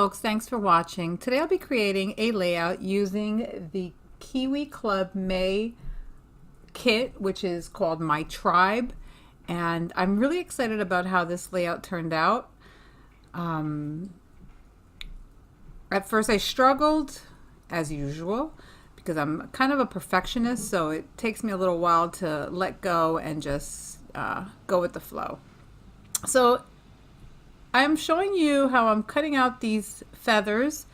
folks, thanks for watching. Today I'll be creating a layout using the Kiwi Club Kit, which is called My Tribe, and I'm really excited about how this layout turned out. At first I struggled, as usual, because I'm kind of a perfectionist, so it takes me a little while to let go and just go with the flow. So I'm showing you how I'm cutting out these feathers,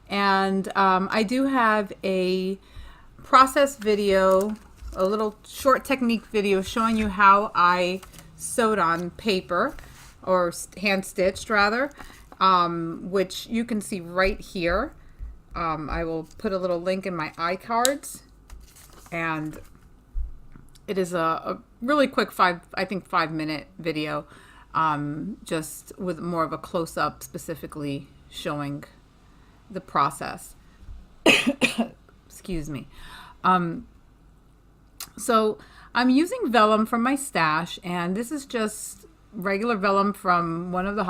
and I do have a process video, a little short technique video showing you how I sewed on paper, or hand stitched rather, which you can see right here. I will put a little link in my iCards, and it is a really quick 5-minute video, just with more of a close-up specifically showing the process. Excuse me. So I'm using vellum from my stash, and this is just regular vellum from one of the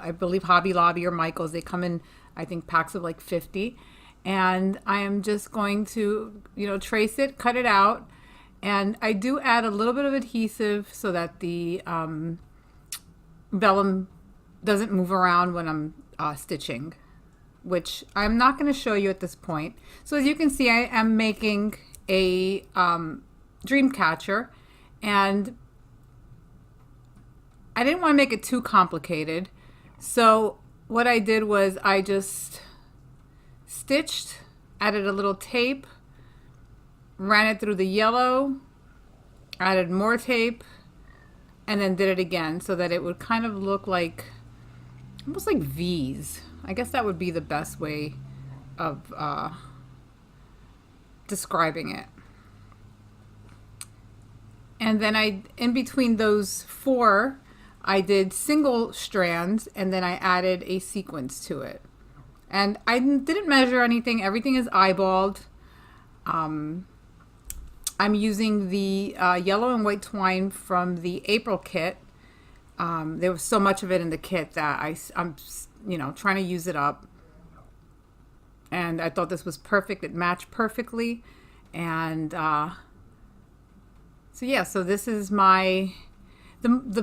I believe Hobby Lobby or Michael's. They come in, I think, packs of like 50, and I am just going to, trace it, cut it out, and I do add a little bit of adhesive so that the vellum doesn't move around when I'm stitching, which I'm not going to show you at this point. So as you can see, I am making a dream catcher, and I didn't want to make it too complicated. So what I did was I just stitched, added a little tape, ran it through the yellow, added more tape, and then did it again so that it would kind of look like, almost like V's. I guess that would be the best way of describing it. And then in between those four, I did single strands, and then I added a sequence to it. And I didn't measure anything. Everything is eyeballed. I'm using the yellow and white twine from the April kit. There was so much of it in the kit that I'm trying to use it up. And I thought this was perfect. It matched perfectly. And so yeah, so this is the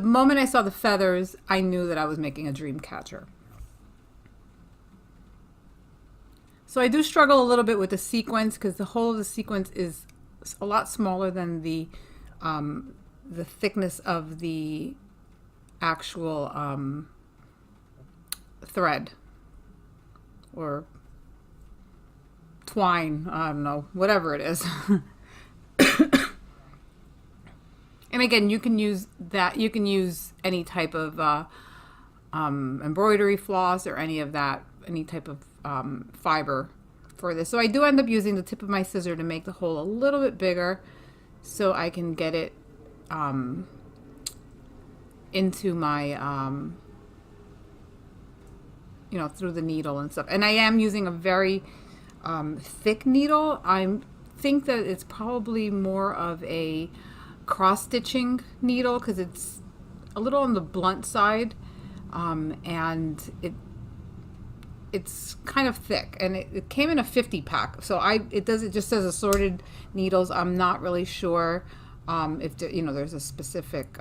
moment I saw the feathers, I knew that I was making a dream catcher. So I do struggle a little bit with the sequence because the whole of the sequence is a lot smaller than the thickness of the actual thread or twine. I don't know, whatever it is. And again, you can use that. You can use any type of embroidery floss or any type of fiber for this. So I do end up using the tip of my scissor to make the hole a little bit bigger so I can get it into my, through the needle and stuff. And I am using a very thick needle. I think that it's probably more of a cross-stitching needle because it's a little on the blunt side, and it's kind of thick, and it came in a 50 pack. So it just says assorted needles. I'm not really sure if there's a specific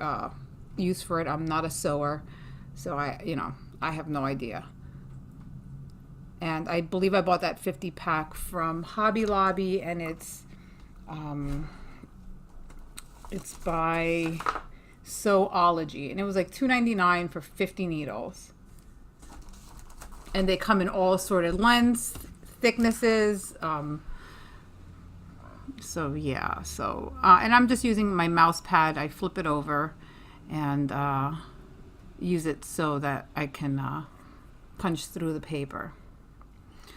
use for it. I'm not a sewer, so I have no idea. And I believe I bought that 50 pack from Hobby Lobby, and it's by Sewology, and it was like $2.99 for 50 needles. And they come in all assorted lengths, thicknesses. So yeah, and I'm just using my mouse pad. I flip it over and use it so that I can punch through the paper.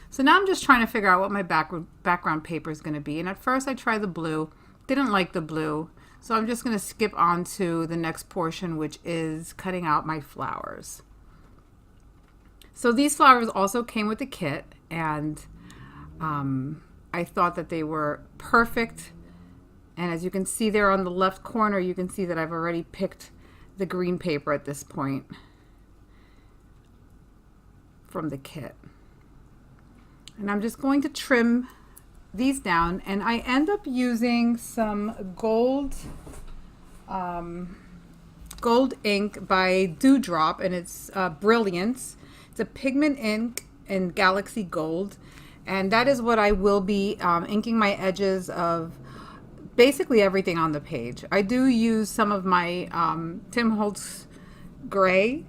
So now I'm just trying to figure out what my background paper is going to be. And at first I tried the blue, didn't like the blue. So I'm just going to skip on to the next portion, which is cutting out my flowers. So these flowers also came with the kit, and I thought that they were perfect. And as you can see there on the left corner, you can see that I've already picked the green paper at this point from the kit. And I'm just going to trim these down, and I end up using some gold ink by Dewdrop, and it's Brilliance. It's a pigment ink in Galaxy Gold, and that is what I will be inking my edges of basically everything on the page. I do use some of my Tim Holtz gray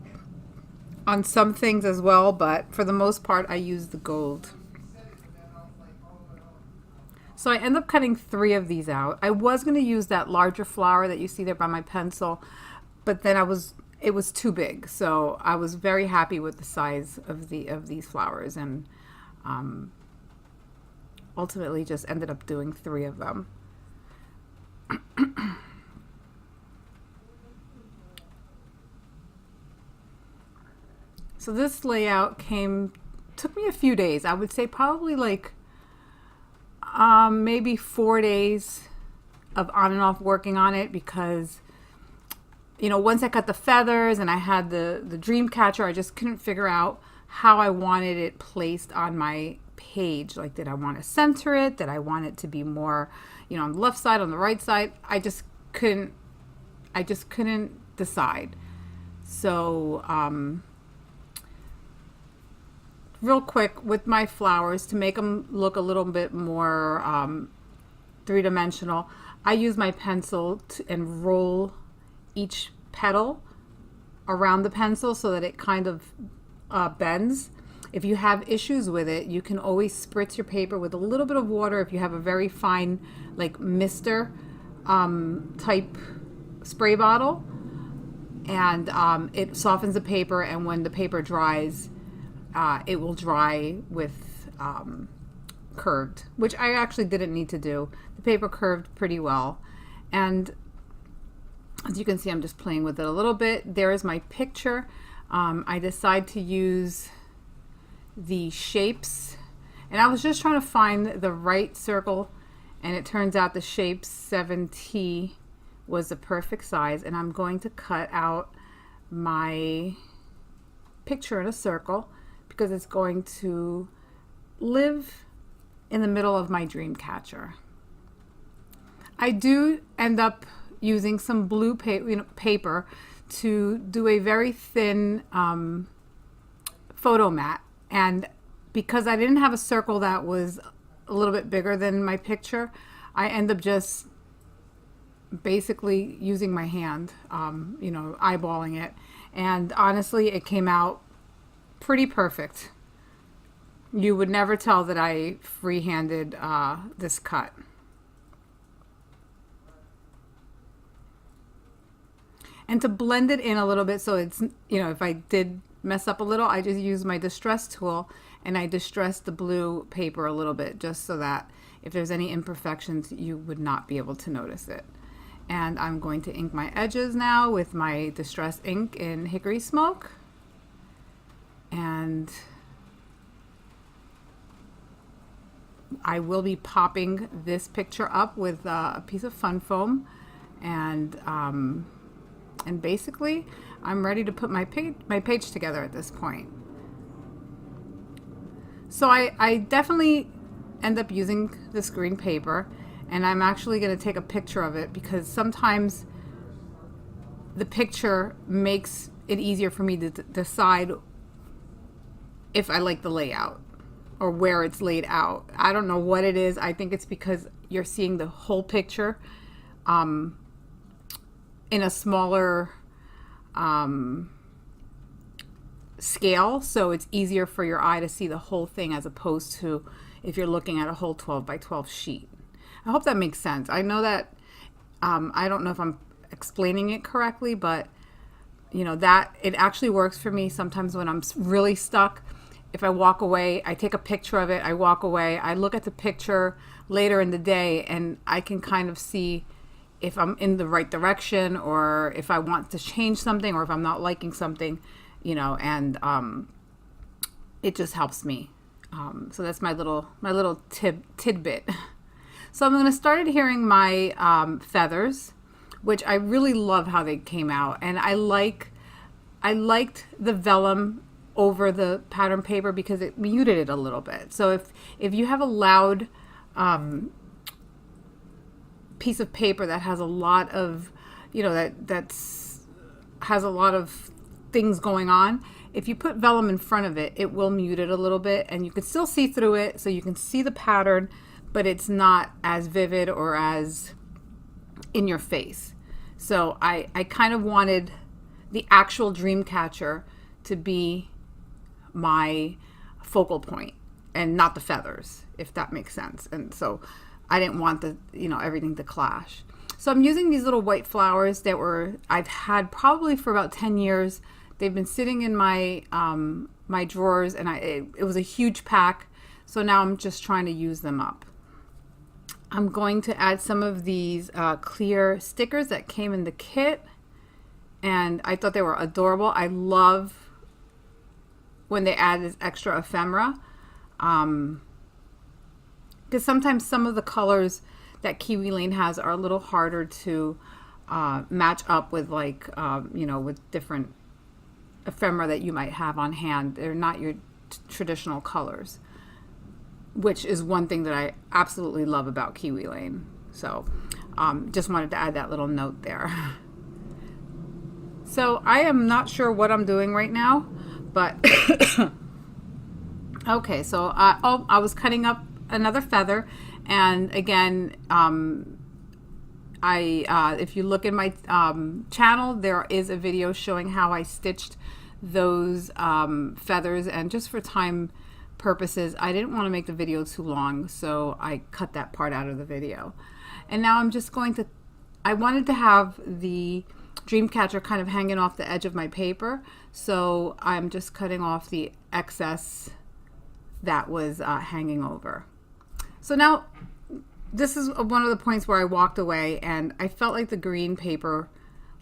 on some things as well, but for the most part I use the gold. So I end up cutting 3 of these out. I was going to use that larger flower that you see there by my pencil, but then it was too big. So I was very happy with the size of these flowers, and ultimately just ended up doing 3 of them. So this layout took me a few days. I would say probably like maybe 4 days of on and off working on it, because once I cut the feathers and I had the dream catcher, I just couldn't figure out how I wanted it placed on my page. Like, did I want to center it? Did I want it to be more on the left side, on the right side? I just couldn't decide. So real quick with my flowers, to make them look a little bit more three-dimensional, I use my pencil and roll each petal around the pencil so that it kind of bends. If you have issues with it, you can always spritz your paper with a little bit of water if you have a very fine, like mister type spray bottle, and it softens the paper, and when the paper dries, it will dry with curved, which I actually didn't need to do. The paper curved pretty well, and as you can see, I'm just playing with it a little bit. There is my picture. I decide to use the shapes, and I was just trying to find the right circle, and it turns out the shape 7T was the perfect size, and I'm going to cut out my picture in a circle because it's going to live in the middle of my dream catcher. I do end up using some blue paper to do a very thin photo mat, and because I didn't have a circle that was a little bit bigger than my picture, I end up just basically using my hand, eyeballing it, and honestly it came out pretty perfect. You would never tell that I free-handed this cut. And to blend it in a little bit, so it's, if I did mess up a little, I just use my distress tool and I distress the blue paper a little bit, just so that if there's any imperfections, you would not be able to notice it. And I'm going to ink my edges now with my distress ink in Hickory Smoke. And I will be popping this picture up with a piece of fun foam, and basically I'm ready to put my page together at this point. So I definitely end up using this green paper, and I'm actually going to take a picture of it because sometimes the picture makes it easier for me to decide if I like the layout or where it's laid out. I don't know what it is. I think it's because you're seeing the whole picture in a smaller scale, so it's easier for your eye to see the whole thing as opposed to if you're looking at a whole 12 by 12 sheet. I hope that makes sense. I know that I don't know if I'm explaining it correctly, but that it actually works for me sometimes when I'm really stuck. If I walk away, I take a picture of it, I walk away, I look at the picture later in the day, and I can kind of see if I'm in the right direction, or if I want to change something, or if I'm not liking something, and it just helps me. So that's my little tidbit. So I'm going to start adhering my feathers, which I really love how they came out, and I liked the vellum over the pattern paper because it muted it a little bit. So if you have a loud piece of paper that has a lot of, that's has a lot of things going on, if you put vellum in front of it, it will mute it a little bit, and you can still see through it, so you can see the pattern, but it's not as vivid or as in your face. So I kind of wanted the actual dream catcher to be my focal point and not the feathers, if that makes sense. And so I didn't want everything to clash. So I'm using these little white flowers that I've had probably for about 10 years. They've been sitting in my my drawers, and it was a huge pack. So now I'm just trying to use them up. I'm going to add some of these clear stickers that came in the kit, and I thought they were adorable. I love when they add this extra ephemera, because sometimes some of the colors that Kiwi Lane has are a little harder to match up with, with different ephemera that you might have on hand. They're not your traditional colors, which is one thing that I absolutely love about Kiwi Lane. So just wanted to add that little note there. So I am not sure what I'm doing right now, but okay, so I was cutting up another feather, and again, if you look in my channel, there is a video showing how I stitched those feathers, and just for time purposes, I didn't want to make the video too long, so I cut that part out of the video. And now I'm just I wanted to have the dream catcher kind of hanging off the edge of my paper, so I'm just cutting off the excess that was hanging over. So now this is one of the points where I walked away, and I felt like the green paper,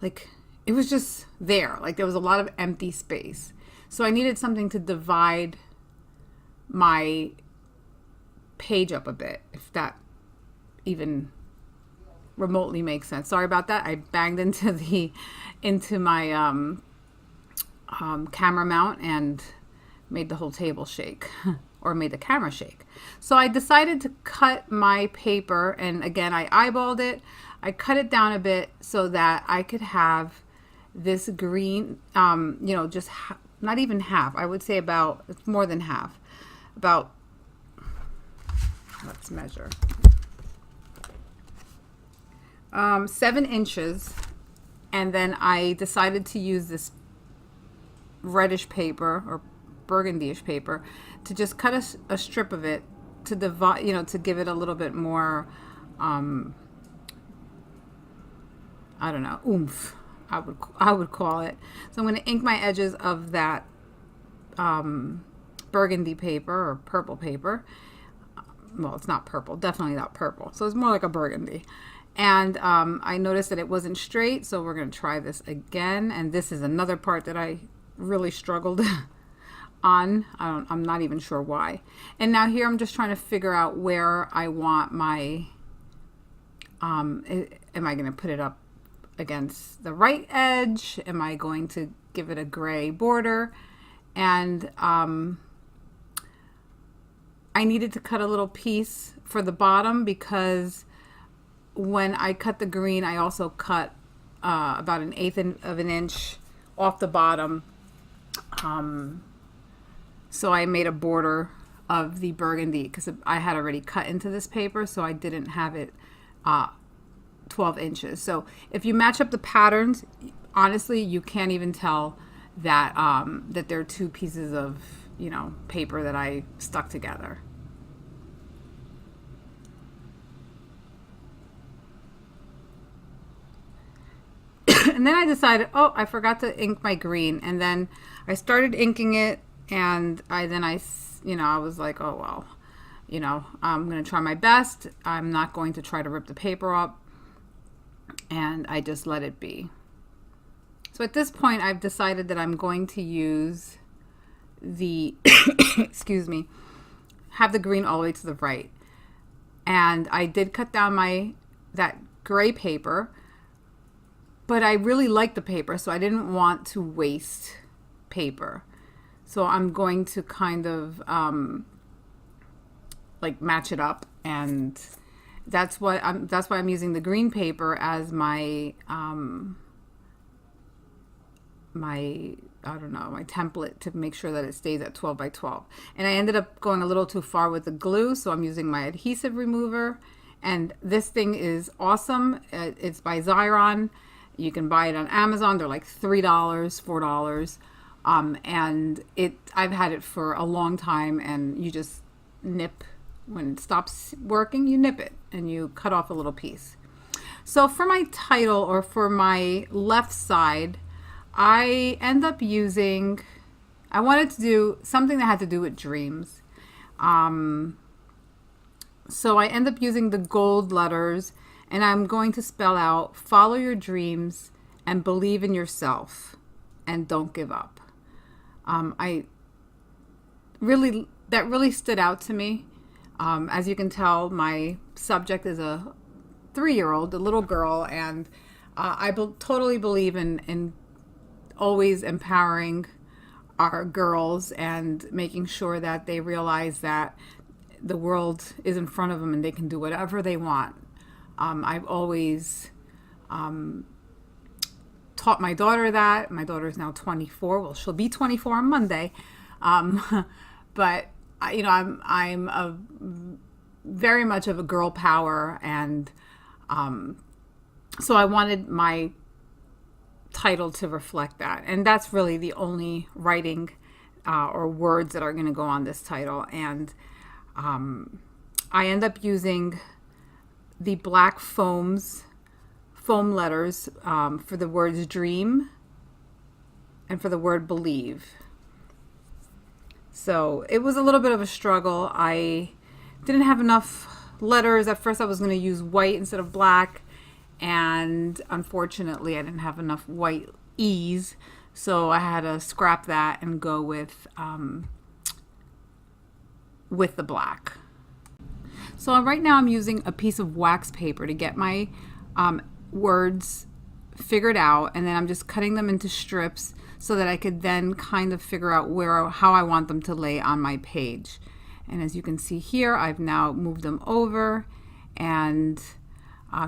it was just there. There was a lot of empty space. So I needed something to divide my page up a bit, if that even remotely makes sense. Sorry about that. I banged into my camera mount and made the whole table shake or made the camera shake. So I decided to cut my paper, and again, I eyeballed it. I cut it down a bit so that I could have this green, just not even half. I would say it's more than half. Let's measure. 7 inches, and then I decided to use this reddish paper or burgundy-ish paper to just cut a strip of it to divide, to give it a little bit more, I don't know, oomph, I would call it. So I'm going to ink my edges of that burgundy paper or purple paper. Well, it's not purple, definitely not purple. So it's more like a burgundy. And I noticed that it wasn't straight, so we're going to try this again. And this is another part that I really struggled on. I'm not even sure why. And now here I'm just trying to figure out where I want my, am I going to put it up against the right edge? Am I going to give it a gray border? And I needed to cut a little piece for the bottom, because when I cut the green, I also cut about 1/8 of an inch off the bottom. So I made a border of the burgundy because I had already cut into this paper, so I didn't have it 12 inches. So if you match up the patterns, honestly, you can't even tell that that they're two pieces of paper that I stuck together. And then I decided, oh, I forgot to ink my green. And then I started inking it, and I was like, oh, well, I'm going to try my best. I'm not going to try to rip the paper up. And I just let it be. So at this point, I've decided that I'm going to use the, excuse me, have the green all the way to the right. And I did cut down that gray paper, but I really liked the paper, so I didn't want to waste paper. So I'm going to kind of like match it up, and that's why I'm using the green paper as my my I don't know, my template to make sure that it stays at 12 by 12. And I ended up going a little too far with the glue, so I'm using my adhesive remover. And this thing is awesome. It's by Xyron. You can buy it on Amazon. They're like $3, $4. And I've had it for a long time, and you just nip when it stops working, you nip it and you cut off a little piece. So for my title, or for my left side, I end up using, I wanted to do something that had to do with dreams. So I end up using the gold letters, and I'm going to spell out, follow your dreams and believe in yourself and don't give up. That really stood out to me. As you can tell, my subject is a 3-year-old, a little girl, and I totally believe in always empowering our girls and making sure that they realize that the world is in front of them and they can do whatever they want. I've always taught my daughter that. My daughter is now 24. Well, she'll be 24 on Monday. But I'm a very much of a girl power, and so I wanted my title to reflect that, and that's really the only writing or words that are going to go on this title. And I end up using the black foam letters for the words dream and for the word believe. So it was a little bit of a struggle. I didn't have enough letters. At first I was going to use white instead of black, and unfortunately I didn't have enough white E's, so I had to scrap that and go with the black. So right now I'm using a piece of wax paper to get my words figured out, and then I'm just cutting them into strips so that I could then kind of figure out how I want them to lay on my page. And as you can see here, I've now moved them over, and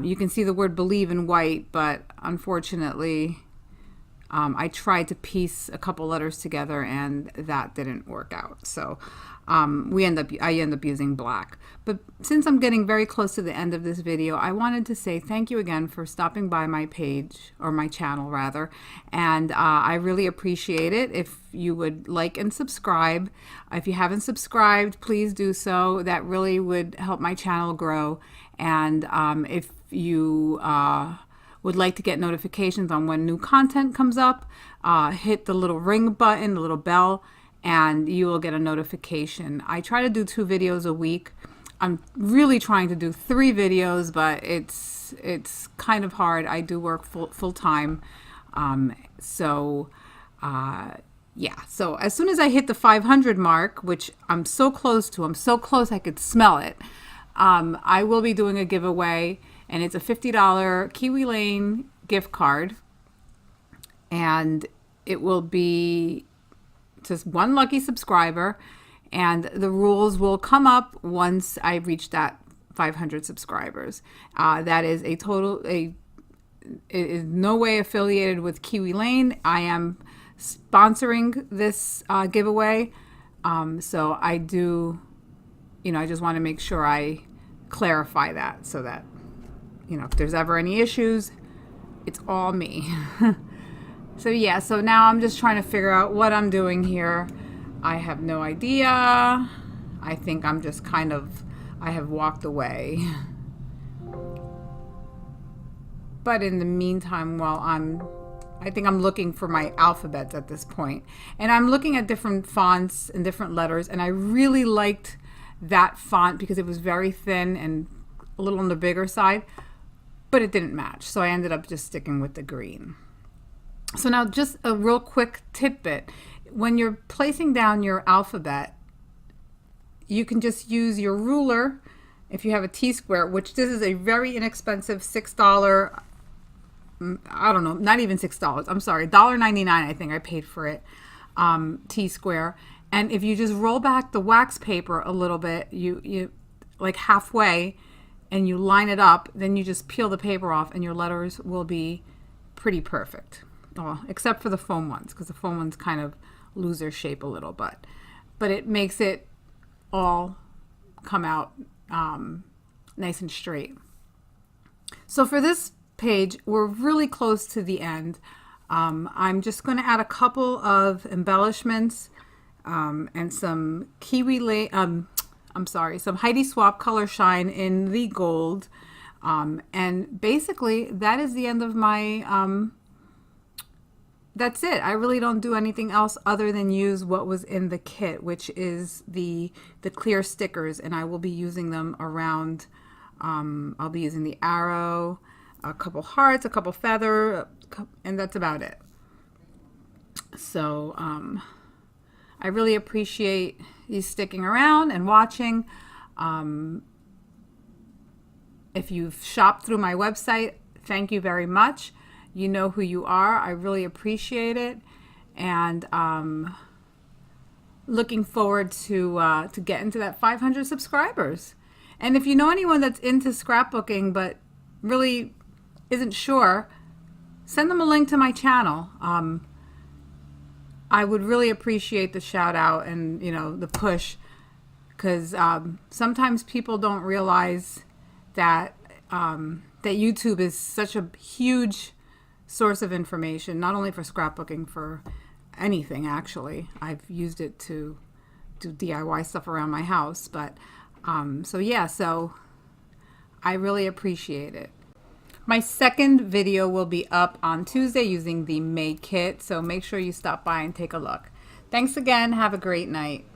you can see the word believe in white, but unfortunately I tried to piece a couple letters together and that didn't work out. So I end up using black. But since I'm getting very close to the end of this video, I wanted to say thank you again for stopping by my page, or my channel rather, and I really appreciate it. If you would like and subscribe. If you haven't subscribed, please do so. That really would help my channel grow. And if you would like to get notifications on when new content comes up, hit the little ring button, the little bell, and you will get a notification. I try to do 2 videos a week. I'm really trying to do 3 videos, but it's kind of hard. I do work full time. Yeah, so as soon as I hit the 500 mark, which I'm so close I could smell it, I will be doing a giveaway, and it's a $50 Kiwi Lane gift card, and it will be just one lucky subscriber, and the rules will come up once I reach that 500 subscribers. That is it is no way affiliated with Kiwi Lane. I am sponsoring this giveaway, so I do, I just want to make sure I clarify that, so that if there's ever any issues, it's all me. So yeah, so now I'm just trying to figure out what I'm doing here. I have no idea. I think I'm just I have walked away. But in the meantime, I think I'm looking for my alphabets at this point. And I'm looking at different fonts and different letters, and I really liked that font because it was very thin and a little on the bigger side, but it didn't match. So I ended up just sticking with the green. So now just a real quick tidbit. When you're placing down your alphabet, you can just use your ruler if you have a T-square, which this is a very inexpensive $6, I don't know, not even $6. I'm sorry, $1.99 I think I paid for it. T-square. And if you just roll back the wax paper a little bit, you like halfway, and you line it up, then you just peel the paper off and your letters will be pretty perfect. Well, except for the foam ones, because the foam ones kind of lose their shape a little, but it makes it all come out nice and straight. So for this page, we're really close to the end. I'm just going to add a couple of embellishments and some Kiwi Lane, some Heidi Swap Color Shine in the gold. And basically that is the end of my, that's it. I really don't do anything else other than use what was in the kit, which is the clear stickers, and I will be using them around. I'll be using the arrow, a couple hearts, a couple feather, and that's about it. So I really appreciate you sticking around and watching. If you've shopped through my website, thank you very much. You know who you are. I really appreciate it, and looking forward to getting to that 500 subscribers. And if you know anyone that's into scrapbooking but really isn't sure, send them a link to my channel. I would really appreciate the shout out and the push, because sometimes people don't realize that that YouTube is such a huge source of information, not only for scrapbooking, for anything actually. I've used it to do DIY stuff around my house, but so I really appreciate it. My second video will be up on Tuesday using the made kit, so make sure you stop by and take a look. Thanks again. Have a great night.